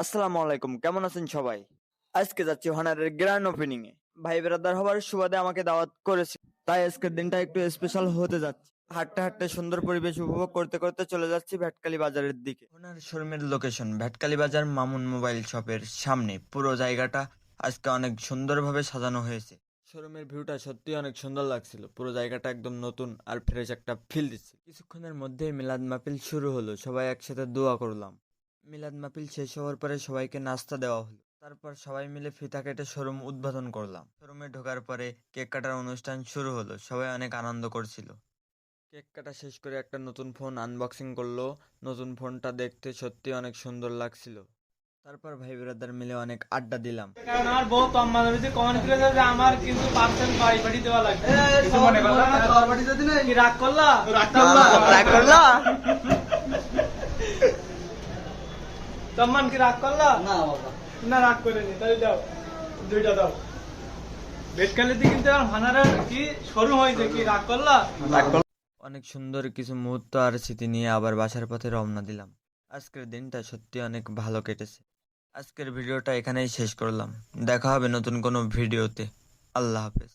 আসসালামু আলাইকুম, কেমন আছেন সবাই? আজকে যাচ্ছি হনারের গ্র্যান্ড ওপেনিং এ। ভাই ব্রাদার হবার সুবাদে আমাকে দাওয়াত করেছে, তাই আজকের দিনটা একটু স্পেশাল হতে যাচ্ছে। হাঁটতে হাঁটতে সুন্দর পরিবেশ উপভোগ করতে করতে চলে যাচ্ছি ভ্যাটকালি বাজারের দিকে। হনার শোরুমের লোকেশন ভ্যাটকালি বাজার মামুন মোবাইল শপের সামনে। পুরো জায়গাটা আজকে অনেক সুন্দরভাবে সাজানো হয়েছে। শোরুমের ভিউটা সত্যি অনেক সুন্দর লাগছিল। পুরো জায়গাটা একদম নতুন আর ফ্রেশ একটা ফিল দিচ্ছে। কিছুক্ষণের মধ্যেই মিলাদ মাহফিল শুরু হলো, সবাই একসাথে দোয়া করলাম। মিলাদ মাহফিল শেষ হওয়ার পরে সবাইকে নাস্তা দেওয়া হলো। তারপর সবাই মিলে ফিতা কেটে শোরুম উদ্বোধন করলাম। শোরুমে ঢোকার পরে কেক কাটার অনুষ্ঠান শুরু হলো, সবাই অনেক আনন্দ করছিল। কেক কাটা শেষ করে একটা নতুন ফোন আনবক্সিং করলো। নতুন ফোনটা দেখতে সত্যি অনেক সুন্দর লাগছিল। তারপর ভাই ব্রাদার মিলে অনেক আড্ডা দিলাম। কারণ আমার বউ তম্মা নবীতে কমেন্ট করেছে যে আমার কিন্তু পার্সেন্ট বাড়ি দেওয়া লাগবে। কিছু মনে করলা না? কি রাগ করলা? রাগ করলা? তম্মান কি রাগ করলা? না বাবা, না রাগ করেনি, তাহলে দাও দুইটা দাও। বেটকালিতে কিন্তু আমার ভানারের কি শুরু হয়েছে, কি রাগ করলা? অনেক সুন্দর কিছু মুহূর্ত আর স্মৃতি নিয়ে আবার বাসার পথে রওনা দিলাম। আজকের দিনটা সত্যি অনেক ভালো কেটেছে। আজকের ভিডিওটা এখানেই শেষ করলাম। দেখা হবে নতুন কোনো ভিডিওতে। আল্লাহ হাফেজ।